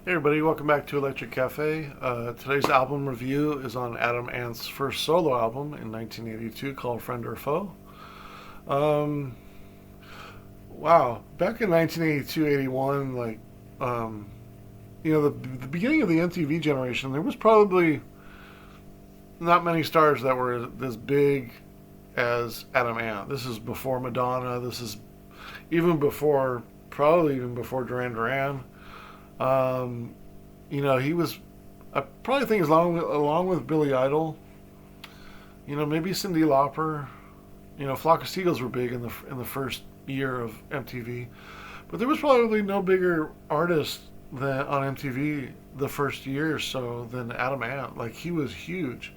Hey everybody, welcome back to Electric Cafe. Today's album review is on Adam Ant's first solo album in 1982 called Friend or Foe. Um, wow, back in 1982, 81, the beginning of the MTV generation, there was probably not many stars that were as big as Adam Ant. This is before Madonna. This is probably even before Duran Duran. Um, he was. I probably think along with Billy Idol. Maybe Cyndi Lauper. Flock of Seagulls were big in the first year of MTV, but there was probably no bigger artist than on MTV the first year or so than Adam Ant. Like he was huge.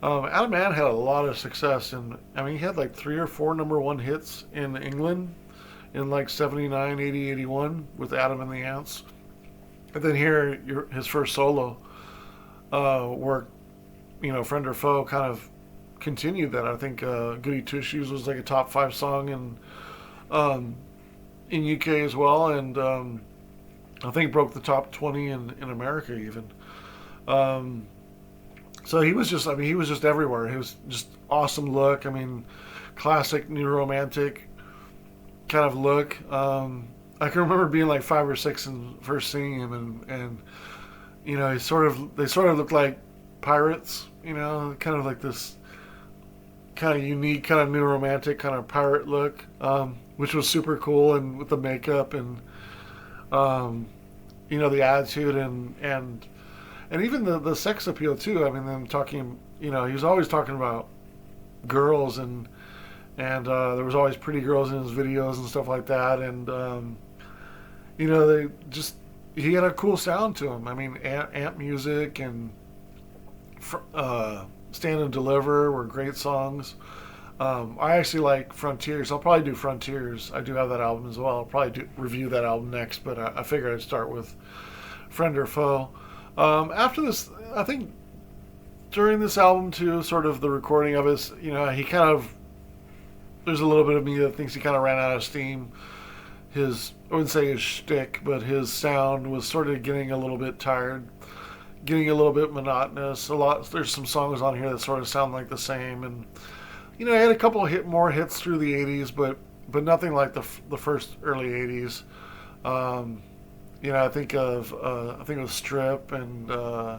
Adam Ant had a lot of success, and he had like three or four number one hits in England in like 79, 80, 81 with Adam and the Ants. And then here, his first solo work, Friend or Foe, kind of continued that. I think Goody Two Shoes was like a top five song in UK as well, and I think broke the top 20 in America even. So he was just everywhere. He was just awesome look. Classic new romantic kind of look. I can remember being like 5 or 6 and first seeing him, and they sort of looked like pirates, kind of like this kind of unique, kind of new romantic, kind of pirate look, which was super cool, and with the makeup and the attitude and even the sex appeal too. Them talking, he was always talking about girls and there was always pretty girls in his videos and stuff like that, and they just he had a cool sound to him. Amp music and Stand and Deliver were great songs. I actually like Frontiers. I'll probably do Frontiers. I do have that album as well. I'll probably review that album next, but I figured I'd start with Friend or Foe. After this, I think during this album too, sort of the recording of his, he kind of, there's a little bit of me that thinks he kind of ran out of steam. I wouldn't say his shtick, but his sound was sort of getting a little bit tired, getting a little bit monotonous. There's some songs on here that sort of sound like the same, and he had a couple of more hits through the '80s, but nothing like the first early '80s. I think it was Strip, and I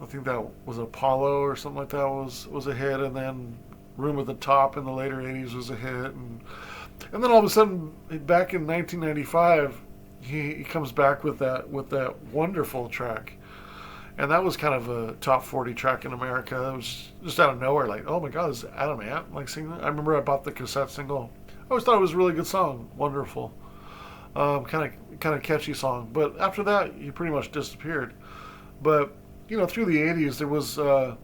think that was Apollo or something like that was a hit, and then Room at the Top in the later '80s was a hit, and then all of a sudden, back in 1995, he comes back with that wonderful track, and that was kind of a top 40 track in America. It was just out of nowhere, like, oh my God, is Adam Ant like singing that? I remember I bought the cassette single. I always thought it was a really good song, wonderful, kind of catchy song. But after that, he pretty much disappeared. But through the 80s, there was a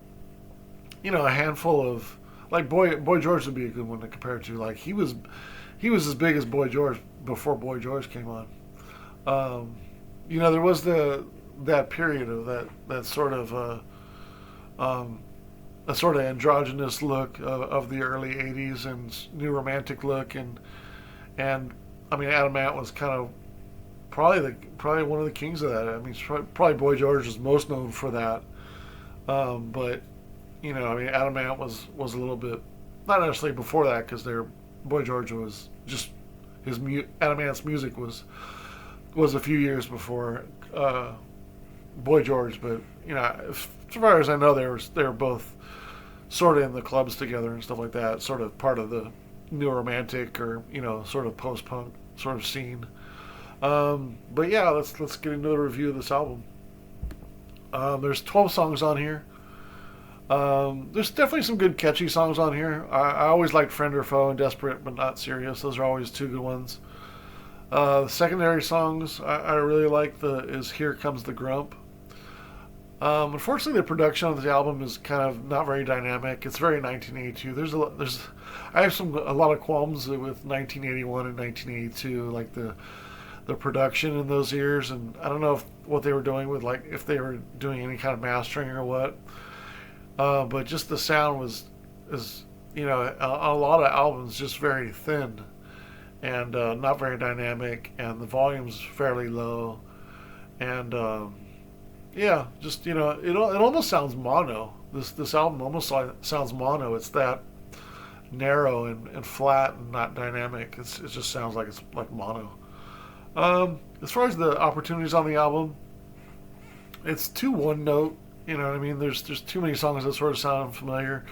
handful of, like, Boy George would be a good one to compare to. Like he was as big as Boy George before Boy George came on. There was that period of that sort of a sort of androgynous look of the early '80s and new romantic look, and Adam Ant was kind of probably one of the kings of that. Probably Boy George is most known for that, but Adam Ant was a little bit, not necessarily before that, because Boy George was just Adam Ant's music was a few years before Boy George, but as far as I know, they were both sort of in the clubs together and stuff like that, sort of part of the new romantic or sort of post punk sort of scene. But yeah, let's get into the review of this album. There's 12 songs on here. There's definitely some good catchy songs on here. I always liked Friend or Foe and Desperate But Not Serious. Those are always two good ones. The secondary songs I really like is Here Comes the Grump. Unfortunately, the production of the album is kind of not very dynamic. It's very 1982. I have a lot of qualms with 1981 and 1982, like the production in those years, and I don't know what they were doing with, like, if they were doing any kind of mastering or what. But just the sound is a lot of albums just very thin, and not very dynamic, and the volume's fairly low, and yeah, just it almost sounds mono. This album almost sounds mono. It's that narrow and flat and not dynamic. It just sounds like it's like mono. As far as the opportunities on the album, it's too one note. You know what I mean? There's too many songs that sort of sound familiar.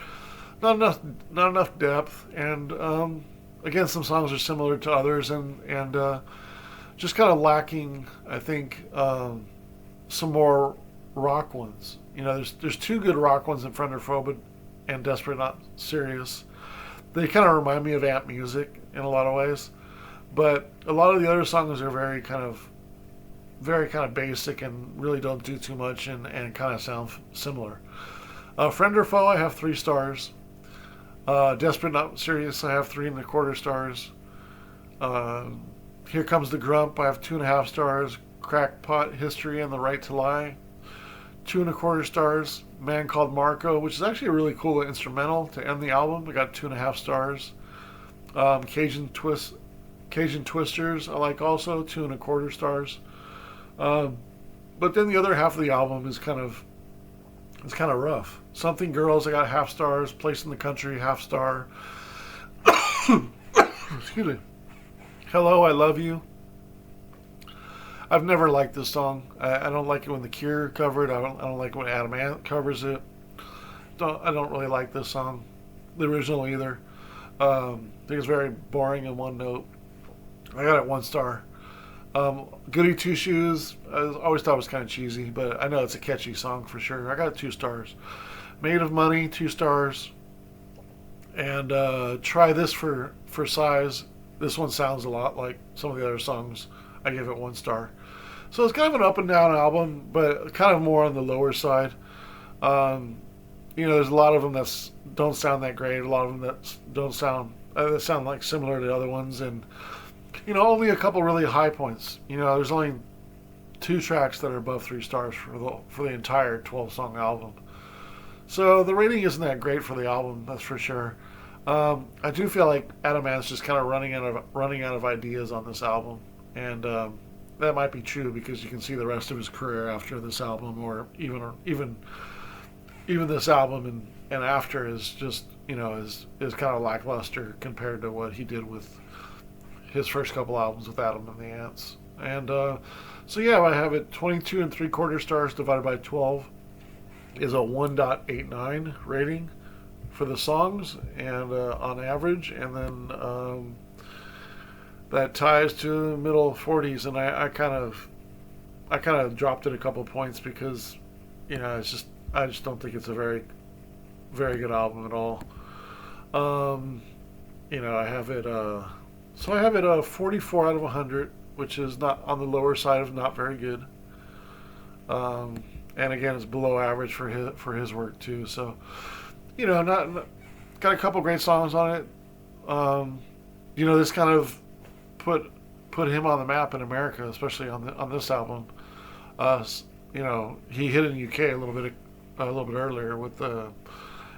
Not enough depth, and again, some songs are similar to others, and just kind of lacking. I think some more rock ones. There's two good rock ones in Friend or Foe, but and Desperate Not Serious. They kind of remind me of Amp Music in a lot of ways, but a lot of the other songs are very kind of basic and really don't do too much and kind of sound similar. Friend or Foe, I have 3 stars. Desperate Not Serious, I have 3.25 stars. Here Comes the Grump, I have 2.5 stars. Crackpot History and the Right to Lie, 2.25 stars. Man Called Marco, which is actually a really cool instrumental to end the album, I got 2.5 stars. Cajun Twisters, I like also 2.25 stars. But then the other half of the album is kind of rough. Something Girls, I got half stars. Place in the Country, half star. Excuse me. Hello, I Love You. I've never liked this song. I don't like it when The Cure cover it. I don't like it when Adam Ant covers it. I don't really like this song, the original either. I think it's very boring in one note. I got it 1 star. Goody Two Shoes, I always thought it was kind of cheesy, but I know it's a catchy song for sure. I got 2 stars. Made of Money, 2 stars. And Try This for Size. This one sounds a lot like some of the other songs. I give it 1 star. So it's kind of an up and down album, but kind of more on the lower side. There's a lot of them that don't sound that great. A lot of them that sound like similar to other ones, and only a couple really high points. There's only 2 tracks that are above 3 stars for the entire 12-song album. So the rating isn't that great for the album, that's for sure. I do feel like Adam Ant's just kind of running out of ideas on this album, and that might be true because you can see the rest of his career after this album, or even this album and after is just is kind of lackluster compared to what he did with his first couple albums with Adam and the Ants. And so yeah, I have it 22.75 stars divided by 12 is a 1.89 rating for the songs, and on average, and then that ties to the middle 40s, and I kind of dropped it a couple points because I just don't think it's a very very good album at all. I have it so I have it a 44 out of 100, which is not on the lower side of not very good. And again, it's below average for his work too. So, not got a couple great songs on it. This kind of put him on the map in America, especially on this album. He hit in the UK a little bit earlier with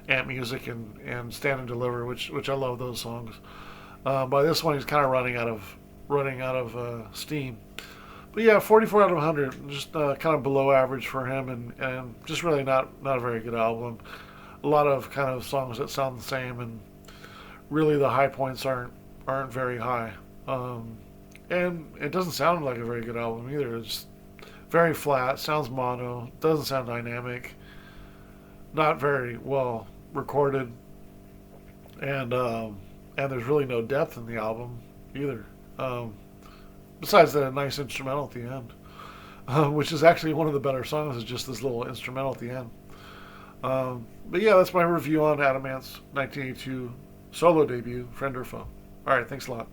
Amp Music and Stand and Deliver, which I love those songs. By this one, he's kind of running out of steam. But yeah, 44 out of 100, just kind of below average for him, and just really not a very good album. A lot of kind of songs that sound the same, and really the high points aren't very high. And it doesn't sound like a very good album either. It's very flat, sounds mono, doesn't sound dynamic, not very well recorded, and there's really no depth in the album either. Besides that nice instrumental at the end, which is actually one of the better songs, is just this little instrumental at the end. But yeah, that's my review on Adam Ant's 1982 solo debut, Friend or Foe. Alright, thanks a lot.